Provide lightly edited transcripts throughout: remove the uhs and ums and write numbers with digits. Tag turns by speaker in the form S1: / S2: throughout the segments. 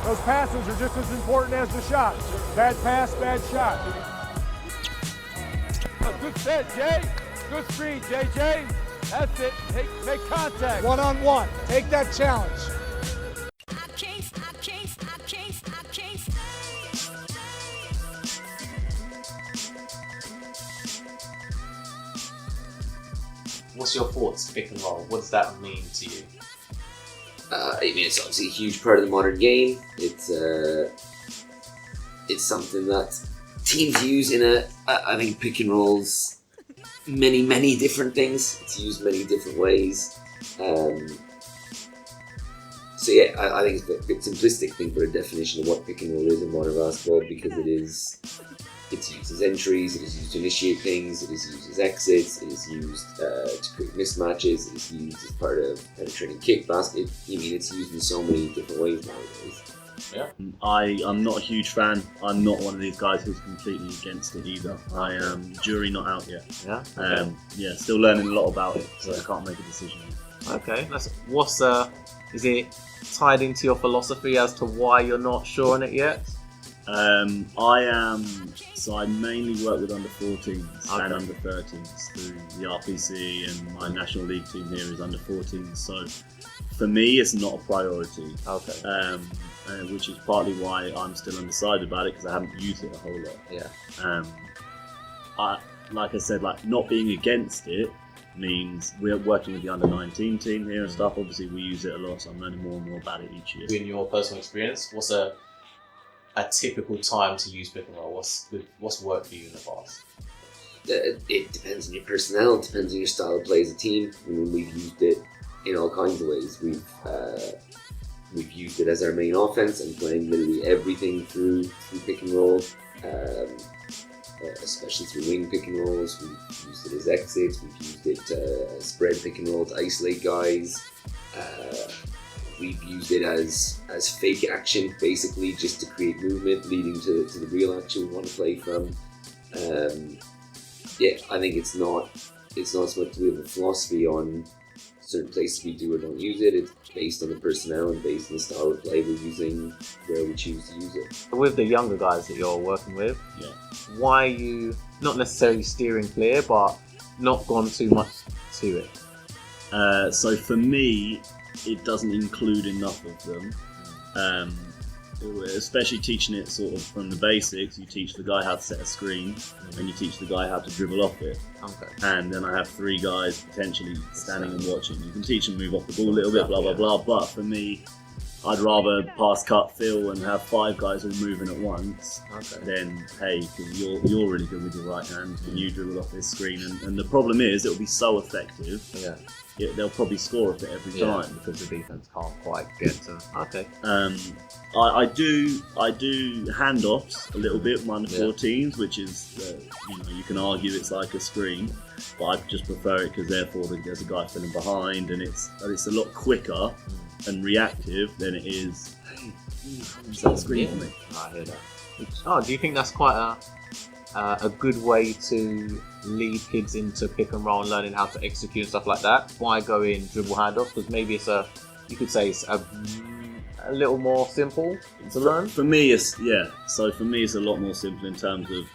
S1: Those passes are just as important as the shots. Bad pass, bad shot. Good set, Jay. Good screen, JJ. That's it. Make contact.
S2: One-on-one. Take that challenge.
S3: What's your thoughts, pick and roll? What does that mean to you?
S4: I mean, it's obviously a huge part of the modern game. It's something that teams use in I think pick and rolls many different things. It's used many different ways. So yeah, I think it's a bit simplistic thing for a definition of what pick and roll is in modern basketball, because it's used as entries, it is used to initiate things, it is used as exits, it is used to create mismatches, it is used as part of penetrating kick basket. It's used in so many different ways nowadays.
S3: Yeah.
S5: I'm not a huge fan. I'm not one of these guys who's completely against it either. I am jury not out yet.
S3: Yeah. Okay.
S5: Still learning a lot about it, so I can't make a decision yet.
S3: Okay. Is it tied into your philosophy as to why you're not sure on it yet?
S5: I mainly work with under 14s and under 13s through the RPC, and my national league team here is under 14s. So for me, it's not a priority.
S3: Okay.
S5: Which is partly why I'm still undecided about it, because I haven't used it a whole lot.
S3: Yeah.
S5: Like I said, not being against it means we're working with the under 19 team here and stuff. Obviously, we use it a lot, so I'm learning more and more about it each year.
S3: In your personal experience, what's a typical time to use pick and roll? What's worked for you in the past?
S4: It depends on your personnel, it depends on your style of play as a team. We've used it in all kinds of ways. We've used it as our main offense and playing literally everything through pick and roll, especially through wing pick and rolls. We've used it as exits, we've used it as spread pick and roll to isolate guys. We've used it as fake action, basically, just to create movement leading to the real action we want to play from. I think it's not so much to do with a philosophy on certain places we do or don't use it. It's based on the personnel and based on the style of play we're using, where we choose to use it.
S3: With the younger guys that you're working with, why are you not necessarily steering clear, but not gone too much to it?
S5: So for me, it doesn't include enough of them. Especially teaching it sort of from the basics. You teach the guy how to set a screen, and you teach the guy how to dribble off it.
S3: Okay.
S5: And then I have 3 guys potentially standing and watching. You can teach them move off the ball a little bit, blah blah blah. But for me, I'd rather pass, cut, fill, and have 5 guys all moving at once.
S3: Okay.
S5: Then hey, because you're really good with your right hand, and you dribble off this screen. And the problem is, it'll be so effective.
S3: Yeah.
S5: They'll probably score off it every time
S3: because the defense can't quite get to. Okay.
S5: I do handoffs a little bit with my under 14s, which is you can argue it's like a screen, but I just prefer it because therefore there's a guy filling behind, and it's a lot quicker and reactive than it is. Hey, comes that screen for me.
S3: I hear that. Oh, do you think that's quite a good way to lead kids into pick and roll and learning how to execute and stuff like that? Why go in dribble handoffs? Because maybe it's a little more simple to learn.
S5: For me, it's a lot more simple in terms of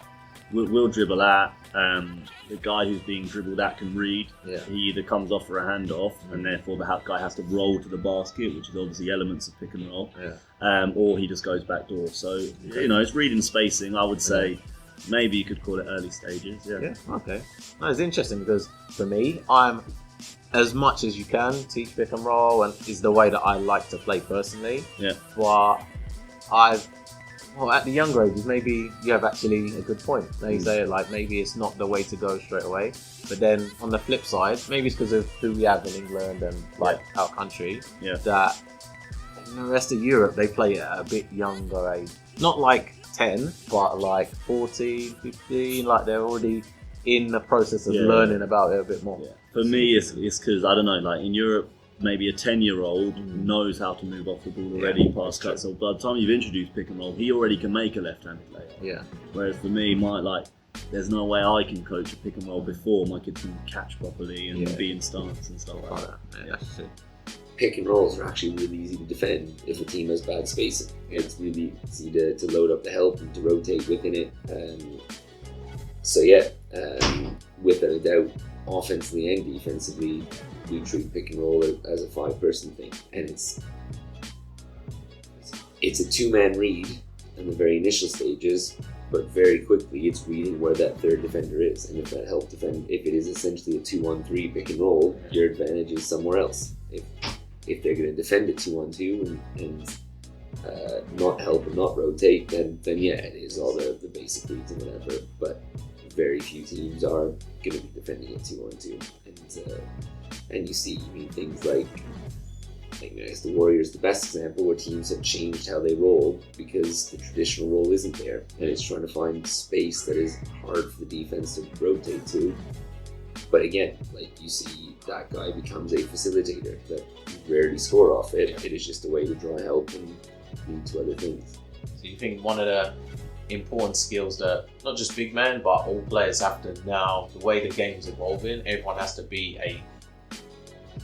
S5: we'll dribble at. The guy who's being dribbled at can read.
S3: Yeah.
S5: He either comes off for a handoff, and therefore the guy has to roll to the basket, which is obviously elements of pick and roll.
S3: Yeah.
S5: Or he just goes back door. So it's reading spacing. I would say maybe you could call it early stages.
S3: Yeah. Okay. No, it's interesting because for me, I'm as much as you can teach pick and roll, and is the way that I like to play personally.
S5: Yeah.
S3: But at the younger ages, maybe you have actually a good point. Now you say it like maybe it's not the way to go straight away. But then on the flip side, maybe it's because of who we have in England and our country, that in the rest of Europe they play at a bit younger age. Not like 10, but like 14, 15, like they're already in the process of learning about it a bit more.
S5: Yeah. For me, it's because, I don't know, like in Europe, maybe a 10-year-old knows how to move off the ball already, pass cut. So by the time you've introduced pick and roll, he already can make a left-handed layup.
S3: Yeah.
S5: Whereas for me, there's no way I can coach a pick and roll before my kids can catch properly and be in stance and stuff like that.
S3: Yeah, that's it.
S4: pick and rolls are actually really easy to defend if a team has bad spacing. It's really easy to load up the help and to rotate within it. Without a doubt, offensively and defensively, we treat pick and roll as a 5-person thing, and it's a 2-man read in the very initial stages, but very quickly it's reading where that third defender is, and if that help defend, if it is essentially a 2-on-3 pick and roll, your advantage is somewhere else. If they're going to defend it 2-on-2 and not help and not rotate, then yeah, it is all the basic reads and whatever. But very few teams are going to be defending it 2-on-2, and you see, things like I guess the Warriors, the best example, where teams have changed how they roll because the traditional roll isn't there, and it's trying to find space that is hard for the defense to rotate to. But again, like, you see that guy becomes a facilitator that you rarely score off it. It is just a way to draw help and lead to other things.
S3: So you think one of the important skills that not just big men but all players have to now, the way the game's evolving, everyone has to be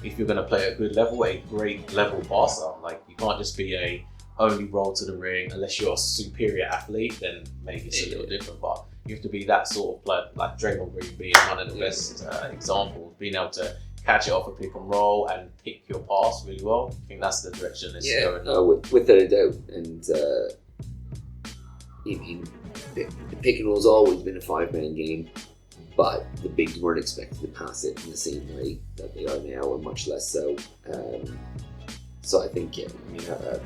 S3: if you're going to play at a good level, a great level passer. Like, you can't just be a only roll to the ring unless you're a superior athlete, then maybe it's a little different. But you have to be that sort of player, like Draymond Green being one of the best examples, being able to catch it off a pick and roll and pick your pass really well. I think that's the direction it's going.
S4: Without a doubt. And the pick and roll's always been a 5-man game, but the bigs weren't expected to pass it in the same way that they are now, or much less so. So I think, I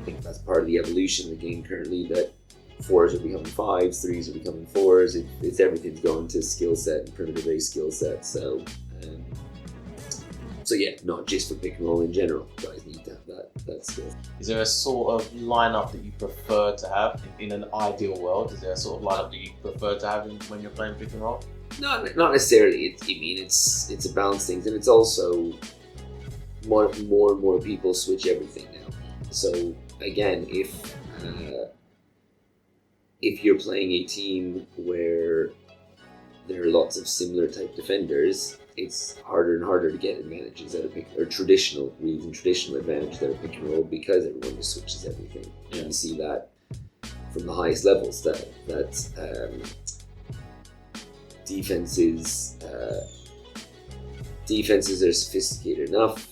S4: think that's part of the evolution of the game currently, that 4s are becoming 5s, 3s are becoming 4s. It's everything's going to skill set and primitive-based skill set. So yeah, not just for pick and roll in general. Guys need to have that skill.
S3: Is there a sort of lineup that you prefer to have in an ideal world? Is there a sort of lineup that you prefer to have when you're playing pick and roll?
S4: Not necessarily. It's a balance things, and it's also more and more people switch everything now. So again, if you're playing a team where there are lots of similar type defenders, it's harder and harder to get advantages out of traditional advantages out of pick and roll, because everyone just switches everything. Yeah. And you see that from the highest levels that defenses are sophisticated enough.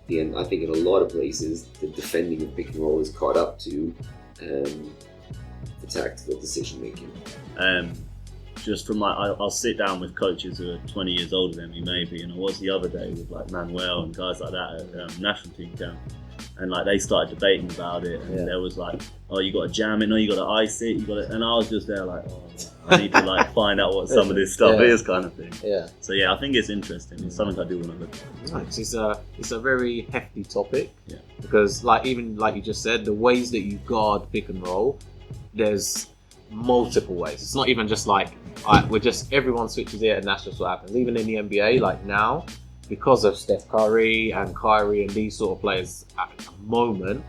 S4: I think in a lot of places the defending of pick and roll is caught up to the tactical decision making.
S5: Just from I'll sit down with coaches who are 20 years older than me maybe, and I was the other day with like Manuel and guys like that at national team camp, and like they started debating about it, and there was like, oh, you got to jam it, no, you got to ice it, and I was just there like, oh, I need to like find out what some of this stuff is, kind of thing. Yeah. So yeah, I think it's interesting. It's something I do want to look at.
S3: Nice. It's a very hefty topic. Yeah. Because even like you just said, the ways that you guard pick and roll, there's multiple ways. It's not even just like everyone switches it and that's just what happens. Even in the NBA, like now, because of Steph Curry and Kyrie and these sort of players at the moment,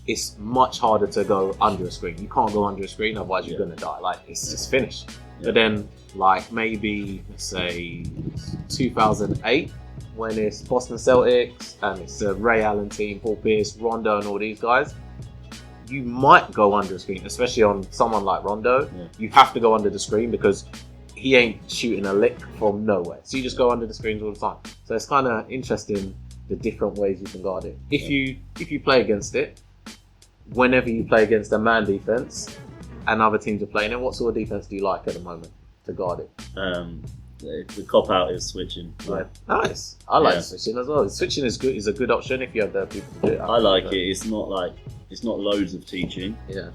S3: it's much harder to go under a screen. You can't go under a screen, otherwise you're going to die. Like, it's just finished. Yeah. But then, like, maybe, let's say, 2008, when it's Boston Celtics and it's the Ray Allen team, Paul Pierce, Rondo and all these guys, you might go under a screen, especially on someone like Rondo. Yeah. You have to go under the screen because he ain't shooting a lick from nowhere. So you just go under the screens all the time. So it's kind of interesting, the different ways you can guard it. If you play against it, whenever you play against a man defense and other teams are playing it, what sort of defense do you like at the moment to guard it?
S5: The cop out is switching.
S3: Yeah. Nice. I like switching as well. Switching is good. Is a good option if you have the people to do it.
S5: I like it. It's not loads of teaching.
S3: Yeah.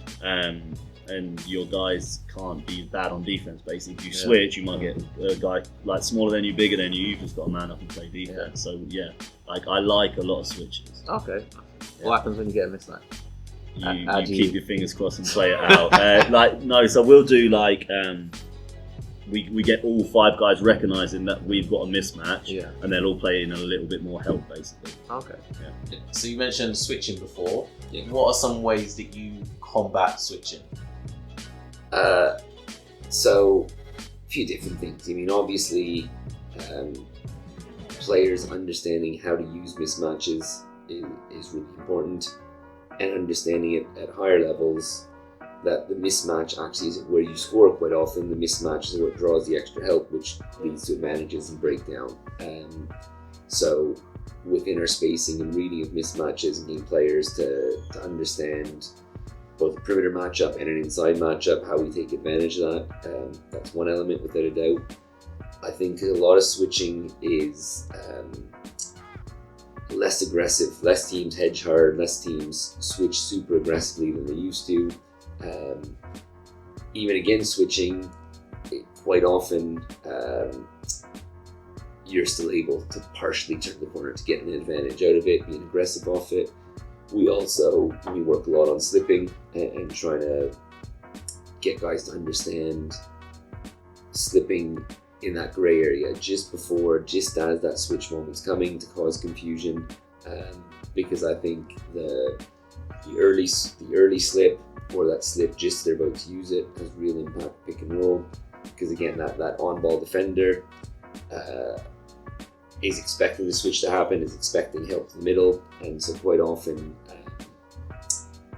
S5: And your guys can't be bad on defense. Basically, if you switch, you might get a guy like smaller than you, bigger than you. You've just got to man up and play defense. Yeah. So yeah, like I like a lot of switches.
S3: Okay. What happens when you get a mismatch?
S5: You keep your fingers crossed and play it out. So we'll do like we get all 5 guys recognizing that we've got a mismatch, and they'll all play in a little bit more help, basically.
S3: Okay. Yeah. So you mentioned switching before. Yeah. What are some ways that you combat switching?
S4: So a few different things. I mean, obviously, players understanding how to use mismatches is really important, and understanding it at higher levels, that the mismatch actually isn't where you score quite often. The mismatch is what draws the extra help, which leads to advantages and breakdown. So within our spacing and reading of mismatches and getting players to understand both a perimeter matchup and an inside matchup, how we take advantage of that, that's one element without a doubt. I think a lot of switching is less aggressive. Less teams hedge hard, less teams switch super aggressively than they used to. Even again, switching, quite often you're still able to partially turn the corner to get an advantage out of it, being aggressive off it. We work a lot on slipping and trying to get guys to understand slipping in that gray area just as that switch moment's coming, to cause confusion, because I think the early slip, or that slip just as they're about to use it, has real impact pick and roll, because again that on-ball defender is expecting the switch to happen, is expecting help to the middle, and so quite often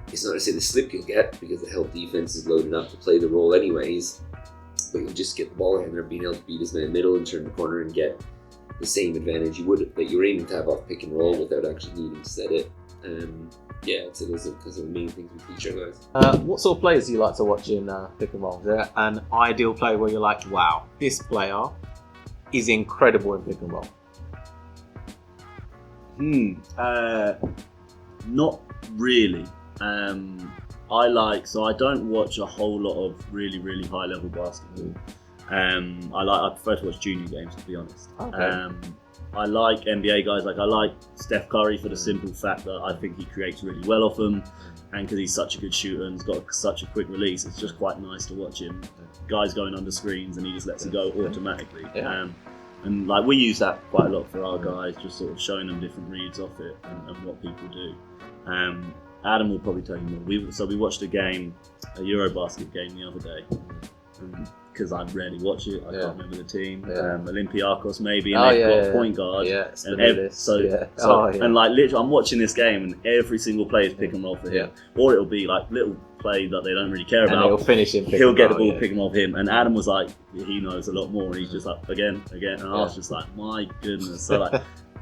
S4: it's not to say the slip you'll get, because the help defense is loaded up to play the role anyways, but you'll just get the ball in there, being able to beat his man middle and turn the corner and get the same advantage that you were aiming to have off pick and roll without actually needing to set it. So those are the main things we teach our guys.
S3: What sort of players do you like to watch in pick and roll? Is there an ideal player where you're like, wow, this player is incredible in pick and roll?
S5: Not really. I don't watch a whole lot of really, really high level basketball. I prefer to watch junior games, to be honest.
S3: Okay.
S5: I like NBA guys. I like Steph Curry for the simple fact that I think he creates really well off them, and because he's such a good shooter and he's got such a quick release, it's just quite nice to watch him. Guys going under screens and he just lets it go automatically.
S3: Yeah.
S5: And we use that quite a lot for our guys, just sort of showing them different reads off it and what people do. Adam will probably tell you more. We watched a Eurobasket game the other day. Because I rarely watch it, I can't remember the team. Olympiacos maybe, and they've got a point guard. And literally, I'm watching this game, and every single play is pick and roll for him, or it'll be like little play that they don't really care about.
S3: He'll finish him.
S5: He'll get the ball, pick him off him, and Adam was like, he knows a lot more, and he's just like again, and I was just like, my goodness. So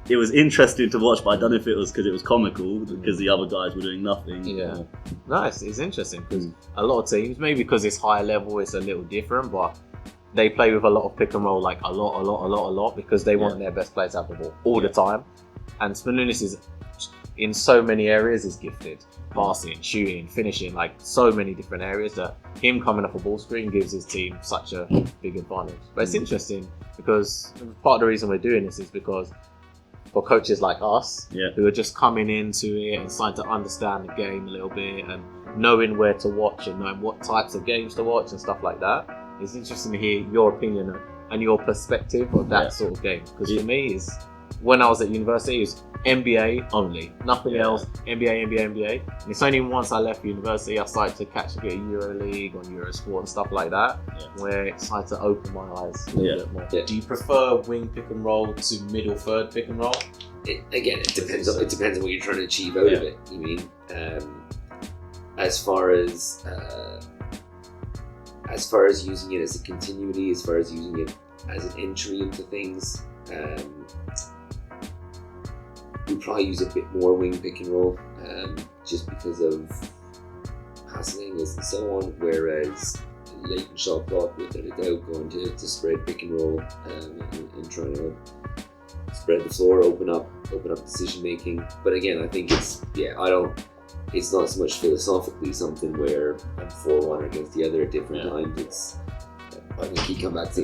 S5: it was interesting to watch, but I don't know if it was because it was comical, because the other guys were doing nothing.
S3: Yeah. Nice. It's interesting because a lot of teams, maybe because it's higher level, it's a little different, but they play with a lot of pick and roll, like a lot, because they want their best players to have the ball all the time. And Spanoulis is, in so many areas, is gifted. Passing, shooting, finishing, like so many different areas that him coming off a ball screen gives his team such a big advantage. But it's interesting because part of the reason we're doing this is because for coaches like us who are just coming into it and starting to understand the game a little bit and knowing where to watch and knowing what types of games to watch and stuff like that, it's interesting to hear your opinion and your perspective of that sort of game. Because for me, when I was at university, it was NBA only, nothing else. NBA. And it's only once I left university I started to catch a bit of EuroLeague or Eurosport and stuff like that, where it started to open my eyes a little bit more. Do you prefer wing pick and roll to middle third pick and roll?
S4: It depends on what you're trying to achieve out of it. You mean, as far as using it as a continuity, as far as using it as an entry into things, we probably use a bit more wing pick and roll, just because of passing angles and so on, whereas latent shot clock, without a doubt, going to spread pick and roll and trying to spread the floor, open up decision making. But again, I think it's not so much philosophically something where I'm for one against the other at different times. I think you come back to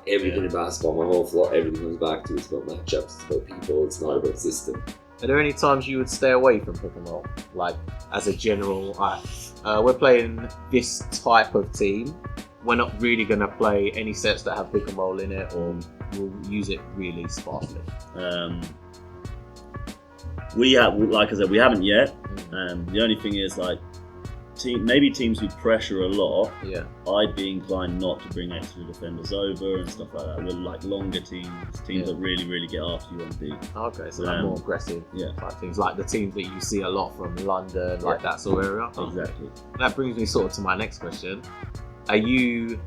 S4: everything in basketball, my whole floor, everything comes back to it's about matchups, it's about people, it's not about system.
S3: Are there any times you would stay away from pick and roll? Like, as a general, we're playing this type of team, we're not really going to play any sets that have pick and roll in it, or we'll use it really sparsely.
S5: We have, like I said, we haven't yet. The only thing is, like, maybe teams who pressure a lot,
S3: Yeah.
S5: I'd be inclined not to bring extra defenders over and stuff like that. With like longer teams that really, really get after you on D.
S3: Okay, so like more aggressive type teams, like the teams that you see a lot from London, like that sort of area.
S5: Exactly.
S3: That brings me sort of to my next question. Are you,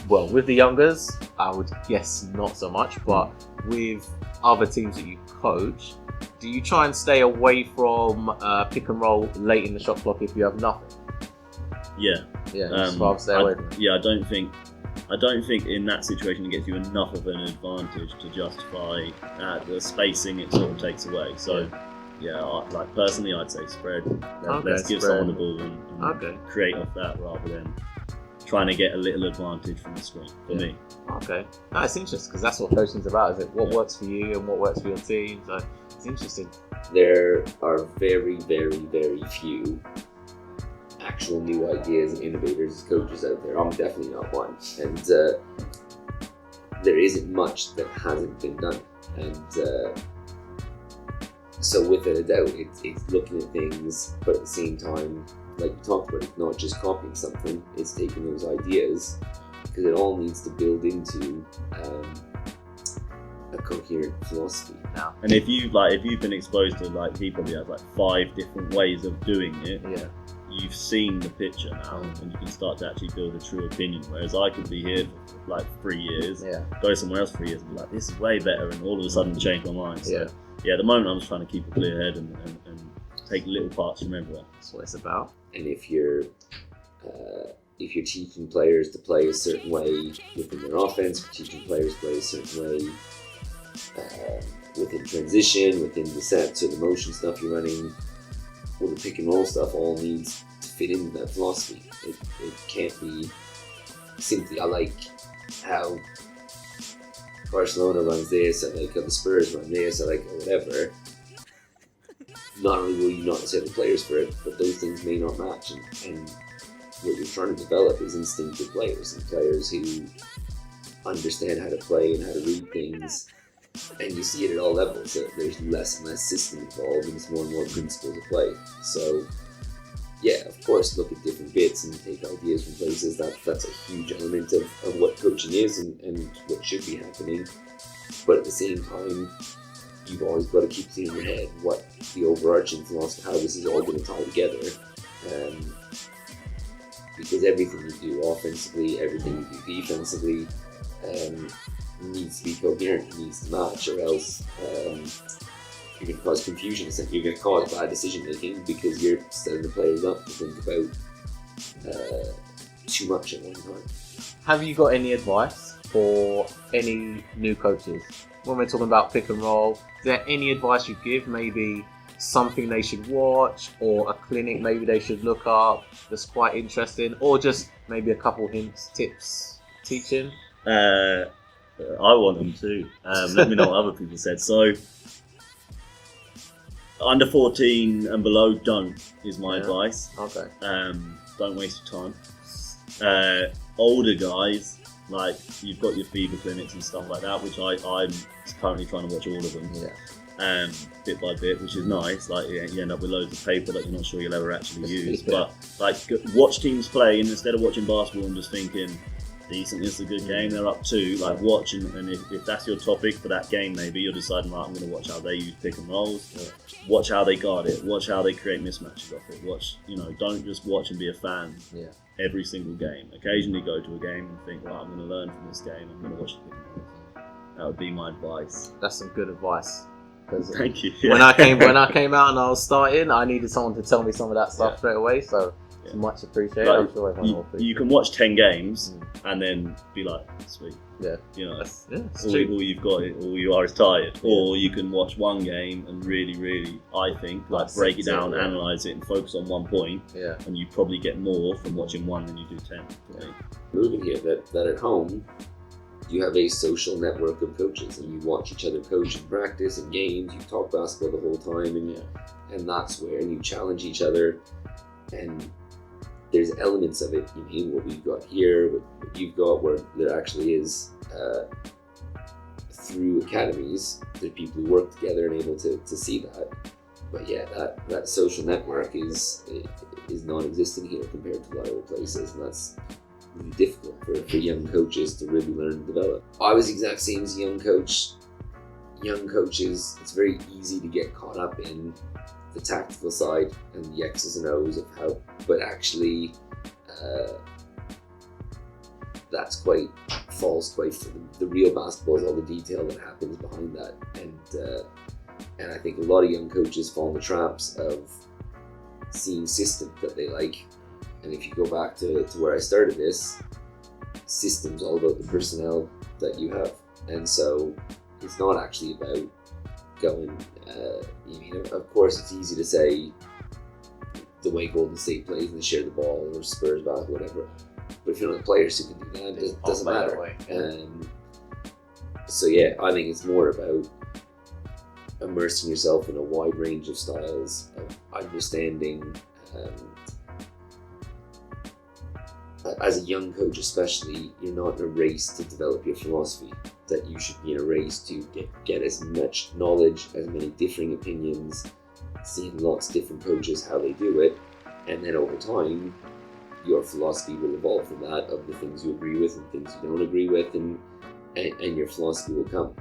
S3: well, with the youngers, I would guess not so much, but with other teams that you coach, do you try and stay away from pick and roll late in the shot clock if you have nothing?
S5: Yeah.
S3: Yeah, just rather stay away from it.
S5: Yeah, I don't think in that situation it gets you enough of an advantage to justify the spacing it sort of takes away. So, like personally, I'd say spread. Let's give someone the ball and create off that rather than trying to get a little advantage from the screen for me.
S3: Okay, that's interesting because that's what coaching's about, is it? What works for you and what works for your team. So it's interesting.
S4: There are very, very, very few actual new ideas and innovators as coaches out there. I'm definitely not one, and there isn't much that hasn't been done. And so, without a doubt, it's looking at things, but at the same time, like we talked about, it's not just copying something, it's taking those ideas, because it all needs to build into a coherent philosophy now.
S5: And if you've been exposed to, like, he probably has like 5 different ways of doing it, you've seen the picture now, and you can start to actually build a true opinion. Whereas I could be here for like 3 years, go somewhere else for 3 years and be like, this is way better, and all of a sudden change my mind. So at the moment I'm just trying to keep a clear head and take little parts from everywhere.
S3: That's what it's about.
S4: And if you're teaching players to play a certain way within their offense, if you're teaching players to play a certain way within transition, within the sets or the motion stuff you're running, well, the pick and roll stuff all needs to fit into that philosophy. It can't be simply, I like how Barcelona runs this, I like how the Spurs run this, I like whatever. Not only will you not set the players for it, but those things may not match. And what you're trying to develop is instinctive players, and players who understand how to play and how to read things. And you see it at all levels, that there's less and less system involved, and it's more and more principles of play. So, yeah, of course, look at different bits and take ideas from places. That's a huge element of what coaching is and what should be happening. But at the same time, you've always got to keep clear in your head what the overarching philosophy, how this is all going to tie together. Because everything you do offensively, everything you do defensively, needs to be coherent, needs to match, or else you're going to cause confusion. You're going to cause bad decision making because you're setting the players up to think about too much at one time.
S3: Have you got any advice for any new coaches? When we're talking about pick and roll, is there any advice you give? Maybe something they should watch, or a clinic maybe they should look up that's quite interesting, or just maybe a couple hints, tips, teaching?
S5: I want them to. Let me know what other people said. So, under 14 and below, don't, is my advice.
S3: Okay.
S5: Don't waste your time. Older guys, like, you've got your fever clinics and stuff like that, which I'm currently trying to watch all of them. Bit by bit, which is nice. Like, you end up with loads of paper that you're not sure you'll ever actually use. But like, watch teams play, and instead of watching basketball and just thinking, decent, it's a good game, they're up 2, like, watch, and if that's your topic for that game, maybe you're deciding, right, I'm going to watch how they use pick and rolls, watch how they guard it, watch how they create mismatches off it, watch, don't just watch and be a fan every single game. Occasionally go to a game and think, right, I'm going to learn from this game, I'm going to watch the pick and rolls. That would be my advice.
S3: That's some good advice.
S5: Thank you.
S3: When I came out and I was starting, I needed someone to tell me some of that stuff straight away, so it's much appreciated.
S5: Like,
S3: I'm sure everyone will appreciate.
S5: You can watch 10 games and then be like, sweet. All you've got, all you are is tired. Or you can watch one game and really, I think, like, break it down, analyse it, and focus on one point. And you probably get more from watching one than you do 10.
S4: Moving here, that at home, you have a social network of coaches, and you watch each other coach and practice and games. You talk basketball the whole time, and that's where you challenge each other. And there's elements of it, what we've got here, what you've got, where there actually is through academies, there's people who work together and able to see that. But yeah, that social network is non-existent here compared to a lot of other places, and that's really difficult for young coaches to really learn and develop. I was the exact same as a young coach. Young coaches, it's very easy to get caught up in the tactical side and the X's and O's of how, but actually that's quite false. Quite the real basketball is all the detail that happens behind that, and I think a lot of young coaches fall in the traps of seeing systems that they like. And if you go back to where I started this, systems all about the personnel that you have, and so it's not actually about going. Of course, it's easy to say the way Golden State plays and they share the ball, or Spurs basketball, whatever. But if you don't have players who can do that, it doesn't matter. So yeah, I think it's more about immersing yourself in a wide range of styles, of understanding. As a young coach especially, you're not in a race to develop your philosophy, that you should be in a race to get as much knowledge, as many differing opinions, seeing lots of different coaches, how they do it, and then over time, your philosophy will evolve from that, of the things you agree with and things you don't agree with, and your philosophy will come.